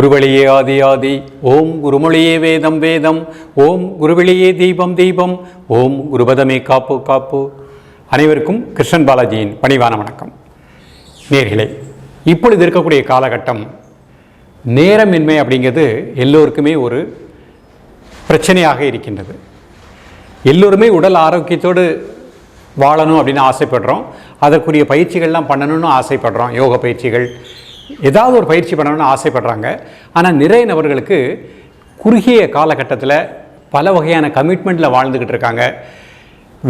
குருவழியே ஆதி ஆதி, ஓம் குருமொழியே வேதம் வேதம், ஓம் குருவழியே தீபம் தீபம், ஓம் குருபதமே காப்பு காப்பு. அனைவருக்கும் கிருஷ்ணன் பாலாஜியின் பணிவான வணக்கம். நேர்களே, இப்பொழுது இருக்கக்கூடிய காலகட்டம் நேரமின்மை அப்படிங்கிறது எல்லோருக்குமே ஒரு பிரச்சனையாக இருக்கின்றது. எல்லோருமே உடல் ஆரோக்கியத்தோடு வாழணும் அப்படின்னு ஆசைப்படுறோம். அதற்குரிய பயிற்சிகள்லாம் பண்ணணும்னு ஆசைப்படுறோம். யோக பயிற்சிகள், ஏதாவது ஒரு பயிற்சி பண்ணணும்னு ஆசைப்படுறாங்க. ஆனால் நிறைய நபர்களுக்கு குறுகிய காலகட்டத்தில் பல வகையான கமிட்மெண்ட்டில் வாழ்ந்துக்கிட்டு இருக்காங்க.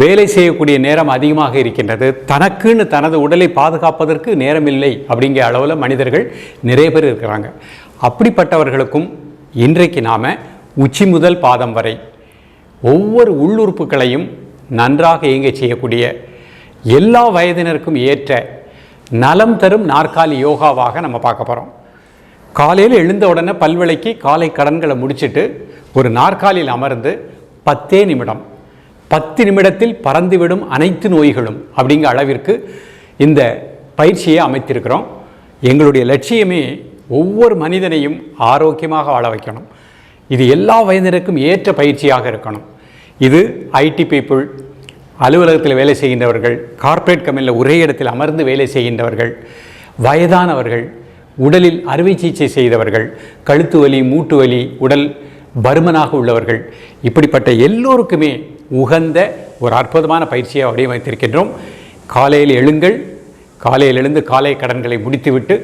வேலை செய்யக்கூடிய நேரம் அதிகமாக இருக்கின்றது. தனக்குன்னு தனது உடலை பாதுகாப்பதற்கு நேரம் இல்லை அப்படிங்கிற அளவில் மனிதர்கள் நிறைய பேர் இருக்கிறாங்க. அப்படிப்பட்டவர்களுக்கும் இன்றைக்கு நாம் உச்சி முதல் பாதம் வரை ஒவ்வொரு உள்ளுறுப்புகளையும் நன்றாக இயங்க செய்யக்கூடிய, எல்லா வயதினருக்கும் ஏற்ற நலம் தரும் நாற்காலி யோகாவாக நம்ம பார்க்க போகிறோம். காலையில் எழுந்த உடனே பல்விளக்கி காலை கடன்களை முடிச்சுட்டு ஒரு நாற்காலியில் அமர்ந்து 10 நிமிடம், 10 நிமிடத்தில் பறந்துவிடும் அனைத்து நோய்களும் அப்படிங்கிற அளவிற்கு இந்த பயிற்சியை அமைத்திருக்கிறோம். எங்களுடைய லட்சியமே ஒவ்வொரு மனிதனையும் ஆரோக்கியமாக வாழ வைக்கணும். இது எல்லா வயதினருக்கும் ஏற்ற பயிற்சியாக இருக்கணும். இது ஐடி பீப்புள், அலுவலகத்தில் வேலை செய்கின்றவர்கள், கார்ப்பரேட் கம்பெனியில் ஒரே இடத்தில் அமர்ந்து வேலை செய்கின்றவர்கள், வயதானவர்கள், உடலில் அறுவை சிகிச்சை செய்தவர்கள், கழுத்து வலி, மூட்டு வலி, உடல் பருமனாக உள்ளவர்கள், இப்படிப்பட்ட எல்லோருக்குமே உகந்த ஒரு அற்புதமான பயிற்சியை வடிவமைத்திருக்கின்றோம். காலையில் எழுங்கள், காலையில் எழுந்து காலை கடன்களை முடித்துவிட்டு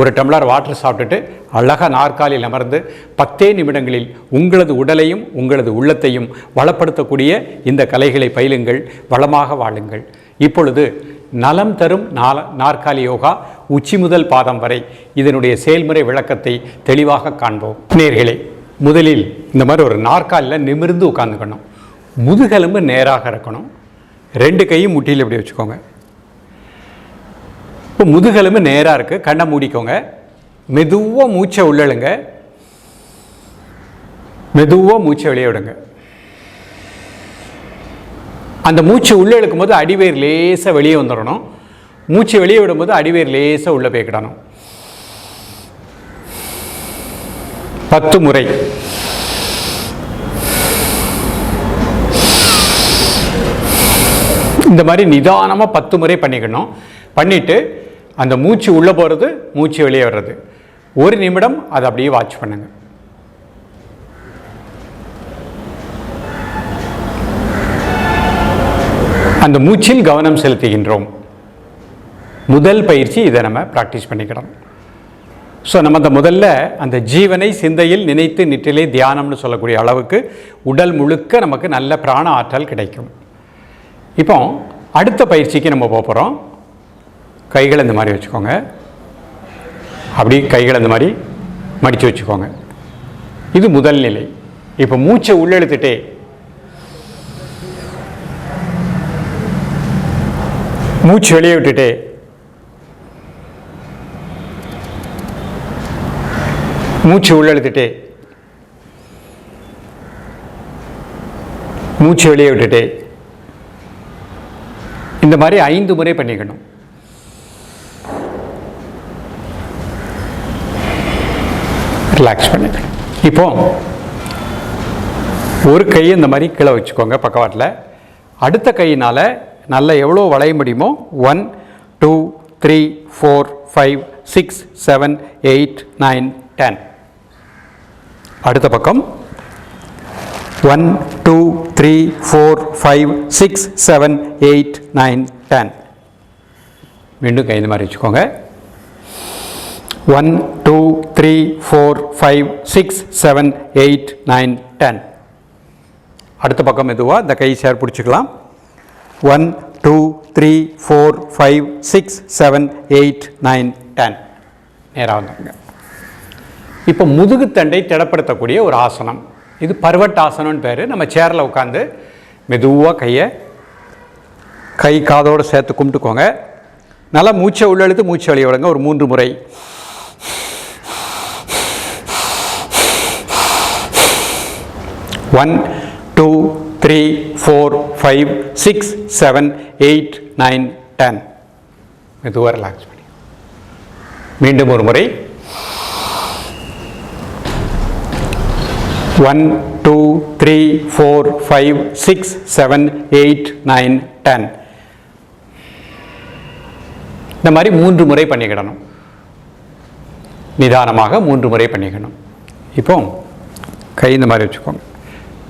ஒரு டம்ளர் வாட்டர் சாப்பிட்டுட்டு அழகாக நாற்காலியில் அமர்ந்து 10 நிமிடங்களில் உங்களது உடலையும் உங்களது உள்ளத்தையும் வளப்படுத்தக்கூடிய இந்த கலைகளை பயிலுங்கள், வளமாக வாழுங்கள். இப்பொழுது நலம் தரும் நாற்காலி யோகா உச்சி முதல் பாதம் வரை இதனுடைய செயல்முறை விளக்கத்தை தெளிவாக காண்போம். நேர்களே, முதலில் இந்த மாதிரி ஒரு நாற்காலியில் நிமிர்ந்து உட்காந்துக்கணும். முதுகெலும்பு நேராக இருக்கணும். 2 கையும் முட்டியில் இப்படி வச்சுக்கோங்க. இப்போ முதுகெலும்பு நேராக இருக்குது. கண்ணை மூடிக்கோங்க. மெதுவாக மூச்சை உள்ளழுங்க, மெதுவாக மூச்சை வெளியே விடுங்க. அந்த மூச்சு உள்ளே இழுக்கும் போது அடிவேர் லேசாக வெளியே வந்துடணும். மூச்சு வெளியே விடும்போது அடிவேர் லேசாக உள்ளே போய்க்கிடணும். 10 முறை. இந்த மாதிரி நிதானமாக 10 முறை பண்ணிக்கணும். பண்ணிவிட்டு அந்த மூச்சு உள்ளே போகிறது, மூச்சு வெளியே வர்றது, 1 நிமிடம் அதை அப்படியே வாட்ச் பண்ணுங்க. அந்த மூச்சில் கவனம் செலுத்துகின்றோம். முதல் பயிற்சி இதை நம்ம ப்ராக்டிஸ் பண்ணிக்கிறோம். ஸோ நம்ம அந்த முதல்ல அந்த ஜீவனை சிந்தையில் நினைத்து நிற்றிலே தியானம்னு சொல்லக்கூடிய அளவுக்கு உடல் முழுக்க நமக்கு நல்ல பிராண ஆற்றல் கிடைக்கும். இப்போ அடுத்த பயிற்சிக்கு நம்ம போகிறோம். கைகளை இந்த மாதிரி வச்சுக்கோங்க. அப்படி கைகளை இந்த மாதிரி மடித்து வச்சுக்கோங்க. இது முதல் நிலை. இப்போ மூச்சை உள்ளெழுத்துட்டே மூச்சு வெளியே விட்டுட்டே மூச்சு உள்ளெழுத்துட்டே மூச்சு வெளியே விட்டுட்டே இந்த மாதிரி 5 முறை பண்ணிக்கணும். ரிலாக்ஸ் பண்ணிக்கணும். இப்போ ஒரு கையை இந்த மாதிரி கீழே வச்சுக்கோங்க பக்கவாட்டில். அடுத்த கையினால் நல்லா எவ்வளோ வளைய முடியுமோ 1 2 3 4 5 6 7 8 9 10. அடுத்த பக்கம் 1 2 3 4 5 6 7 8 9 10. மீண்டும் கை இந்த மாதிரி வச்சுக்கோங்க. 1 2 3 4 5 6 7 8 9 10. அடுத்த பக்கம் மெதுவாக இந்த கை சேர் பிடிச்சிக்கலாம். 1 2 3 4 5 6 7 8 9 10. நேராக வந்துடுங்க. இப்போ முதுகுத்தண்டை திடப்படுத்தக்கூடிய ஒரு ஆசனம். இது பர்வட் ஆசனம்னு பேர். நம்ம சேரில் உட்காந்து மெதுவாக கை காதோடு சேர்த்து கும்பிட்டுக்கோங்க. நல்லா மூச்சை உள்ளெழுத்து மூச்சை வெளியே விடுங்க. ஒரு 3 முறை. 1 2 3 4 5 6 7 8 9 10. மெதுவாக ரிலாக்ஸ் பண்ணி மீண்டும் ஒரு முறை. 1 2 3 4 5 6 7 8 9 10. இந்த மாதிரி 3 முறை பண்ணிக்கிடணும். நிதானமாக 3 முறை பண்ணிக்கணும். இப்போ கை இந்த மாதிரி வச்சுக்கோங்க.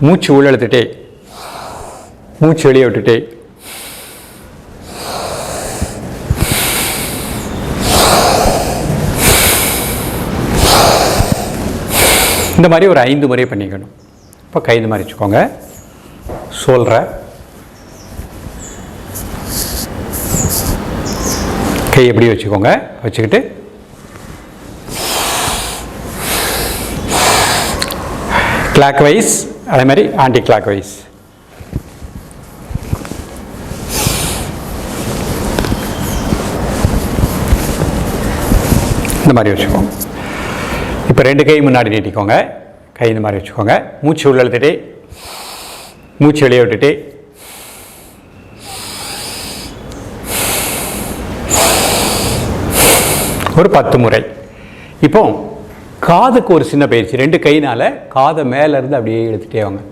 மூச்சு உள்ள இழுத்துட்டே மூச்சு வெளியே விட்டுட்டே இந்த மாதிரி ஒரு 5 முறை பண்ணிக்கணும். இப்போ கை இந்த மாதிரி வச்சுக்கோங்க. சொல்கிற கை எப்படி வச்சுக்கோங்க. வச்சுக்கிட்டு கிளாக் வைஸ், அதே மாதிரி ஆன்டி கிளாக் வைஸ். இந்த மாதிரி வச்சுக்கோங்க. இப்போ 2 கை முன்னாடி நீட்டிக்கோங்க. கை இந்த மாதிரி வச்சுக்கோங்க. மூச்சு உள்ள இழுத்துட்டு மூச்சு வெளியே விட்டுட்டு ஒரு 10 முறை. இப்போ காதுக்கு ஒரு சின்ன பயிற்சி. 2 கையினால் காதை மேலேருந்து அப்படியே இழுத்துட்டே வாங்க.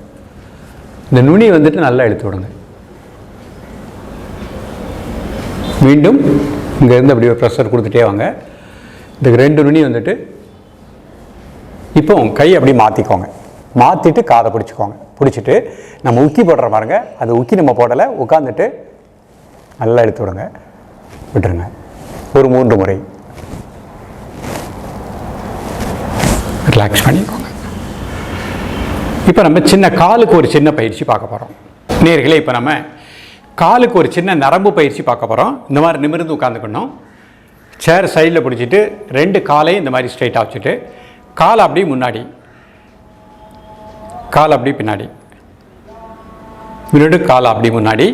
இந்த நுனி வந்துட்டு நல்லா இழுத்து விடுங்க. மீண்டும் இங்கேருந்து அப்படி ஒரு ப்ரெஷர் கொடுத்துட்டே வாங்க. இந்த 2 நுனி வந்துட்டு இப்போ கை அப்படி மாற்றிக்கோங்க. மாற்றிட்டு காதை பிடிச்சிக்கோங்க. பிடிச்சிட்டு நம்ம உக்கி போடுற பாருங்க, அது உக்கி நம்ம போடலை, உட்காந்துட்டு நல்லா இழுத்து விடுங்க. விட்டுருங்க. ஒரு 3 முறை ரிலாக்ஸ் பண்ணிக்கோங்க. இப்போ நம்ம சின்ன காலுக்கு ஒரு சின்ன பயிற்சி பார்க்க போகிறோம். நேர்களே, இப்போ நம்ம காலுக்கு ஒரு சின்ன நரம்பு பயிற்சி பார்க்க போகிறோம். இந்த மாதிரி நிமிர்ந்து உட்காந்துக்கணும். சேர் சைடில் பிடிச்சிட்டு 2 காலையும் இந்த மாதிரி ஸ்ட்ரைட்டாக வச்சுட்டு காலை அப்படி முன்னாடி, காலை அப்படி பின்னாடி, முன்னாடி காலை அப்படி முன்னாடி,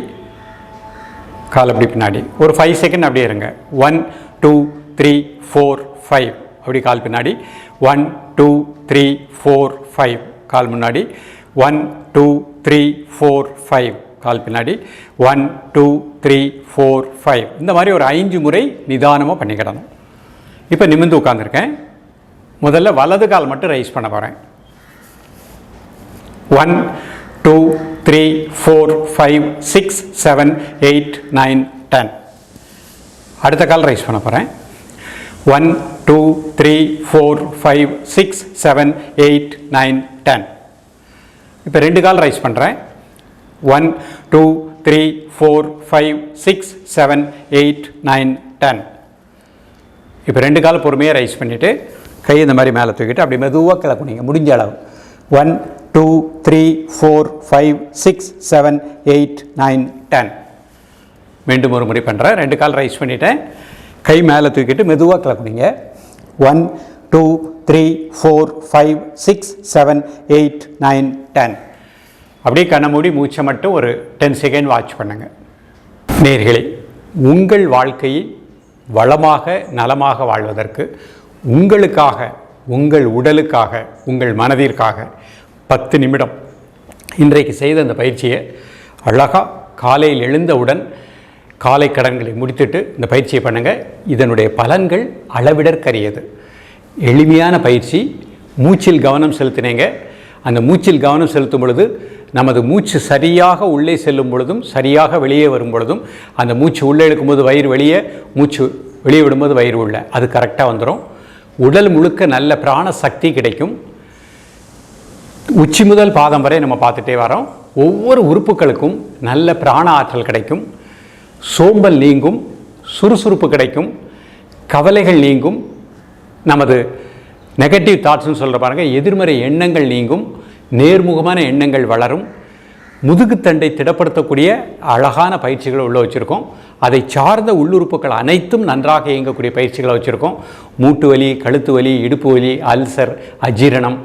காலை அப்படி பின்னாடி. ஒரு 5 செகண்ட் அப்படியே இருங்க. 1 2 3 4 5 அப்படி கால் பின்னாடி. 1 2 3 4 5 கால் முன்னாடி. 1 2 3 4 5 கால் பின்னாடி. 1 2 3 4 5. இந்த மாதிரி ஒரு 5 முறை நிதானமாக பண்ணிக்கிடணும். இப்போ நிமிர்ந்து உட்காந்துருக்கேன். முதல்ல வலது கால் மட்டும் ரைஸ் பண்ண போகிறேன். 1 2 3 4 5 6 7 8 9 10. அடுத்த கால் ரைஸ் பண்ண போகிறேன். 1 2 3 4 5 6 7 8 9 10. இப்போ 2 கால் ரைஸ் பண்ணுறேன். 1 2 3 4 5 6 7 8 9 10. இப்போ 2 கால் பொறுமையாக ரைஸ் பண்ணிவிட்டு கை இந்த மாதிரி மேலே தூக்கிட்டு அப்படி மெதுவாக கிளக்குனீங்க முடிஞ்ச அளவு. 1 2 3 4 5 6 7 8 9 10. மீண்டும் ஒரு முறை பண்ணுறேன். 2 கால் ரைஸ் பண்ணிவிட்டேன். கை மேலே தூக்கிட்டு மெதுவாக கிளக்குனீங்க. 1 2 3 4 5 6 7 8 9 10. அப்படியே கண்ணை மூடி மூச்சை மட்டும் ஒரு 10 செகண்ட் வாட்ச் பண்ணுங்கள். நேர்களே, உங்கள் வாழ்க்கையில் வளமாக நலமாக வாழ்வதற்கு உங்களுக்காக, உங்கள் உடலுக்காக, உங்கள் மனதிற்காக 10 நிமிடம் இன்றைக்கு செய்த அந்த பயிற்சியை அழகாக காலையில் எழுந்தவுடன் காலை கடன்களை முடித்துட்டு இந்த பயிற்சியை பண்ணுங்கள். இதனுடைய பலன்கள் அளவிடற்கரியது. எளிமையான பயிற்சி. மூச்சில் கவனம் செலுத்தினீங்க. அந்த மூச்சில் கவனம் செலுத்தும் பொழுது நமது மூச்சு சரியாக உள்ளே செல்லும் பொழுதும் சரியாக வெளியே வரும் பொழுதும் அந்த மூச்சு உள்ளே எடுக்கும்போது வயிறு வெளியே, மூச்சு வெளியே விடும்போது வயிறு உள்ள, அது கரெக்டாக வந்துடும். உடல் முழுக்க நல்ல பிராண சக்தி கிடைக்கும். உச்சி முதல் பாதம் வரை நம்ம பார்த்துட்டே வரோம். ஒவ்வொரு உறுப்புகளுக்கும் நல்ல பிராண ஆற்றல் கிடைக்கும். சோம்பல் நீங்கும், சுறுசுறுப்பு கிடைக்கும், கவலைகள் நீங்கும், நமது நெகட்டிவ் தாட்ஸ்னு சொல்கிற பாருங்கள், எதிர்மறை எண்ணங்கள் நீங்கும், நேர்முகமான எண்ணங்கள் வளரும். முதுகுத்தண்டை திடப்படுத்தக்கூடிய அழகான பயிற்சிகளை உள்ள வச்சுருக்கோம். அதை சார்ந்த உள்ளுறுப்புகள் அனைத்தும் நன்றாக இயங்கக்கூடிய பயிற்சிகளை வச்சுருக்கோம். மூட்டு வலி, கழுத்து வலி, இடுப்பு வலி, அல்சர், அஜீரணம்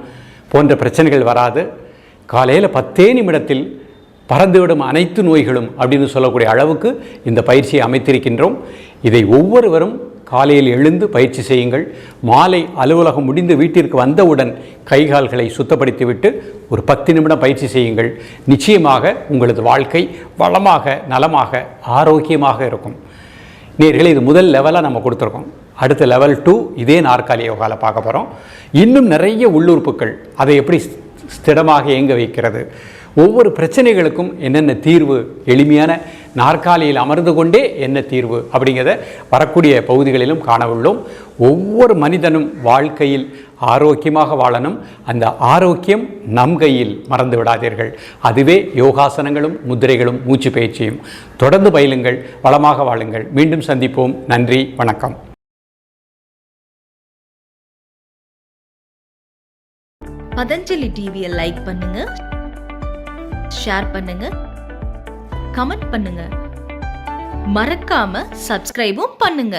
போன்ற பிரச்சனைகள் வராது. காலையில் 10 நிமிடத்தில் பறந்துவிடும் அனைத்து நோய்களும் அப்படின்னு சொல்லக்கூடிய அளவுக்கு இந்த பயிற்சியை அமைத்திருக்கின்றோம். இதை ஒவ்வொருவரும் காலையில் எழுந்து பயிற்சி செய்யுங்கள். மாலை அலுவலகம் முடிந்து வீட்டிற்கு வந்தவுடன் கைகால்களை சுத்தப்படுத்திவிட்டு ஒரு 10 நிமிடம் பயிற்சி செய்யுங்கள். நிச்சயமாக உங்களது வாழ்க்கை வளமாக, நலமாக, ஆரோக்கியமாக இருக்கும். நேர்களே, இது முதல் லெவலாக நம்ம கொடுத்துருக்கோம். அடுத்த லெவல் 2 இதே நாற்காலி யோகாவில் பார்க்க போகிறோம். இன்னும் நிறைய உள்ளுறுப்புகள், அதை எப்படி ஸ்திரமாக இயங்க வைக்கிறது. ஒவ்வொரு பிரச்சனைகளுக்கும் என்னென்ன தீர்வு, எளிமையான நாற்காலியில் அமர்ந்து கொண்டே என்ன தீர்வு அப்படிங்கிறத வரக்கூடிய பகுதிகளிலும் காண உள்ளோம். ஒவ்வொரு மனிதனும் வாழ்க்கையில் ஆரோக்கியமாக வாழணும். அந்த ஆரோக்கியம் நம் கையில், மறந்து விடாதீர்கள். அதுவே யோகாசனங்களும் முத்திரைகளும் மூச்சு பயிற்சியும். தொடர்ந்து பயிலுங்கள், வளமாக வாழுங்கள். மீண்டும் சந்திப்போம். நன்றி, வணக்கம். பதஞ்சலி டிவியை லைக் பண்ணுங்க, ஷேர் பண்ணுங்க, கமெண்ட் பண்ணுங்க, மறக்காம சப்ஸ்கிரைபும் பண்ணுங்க.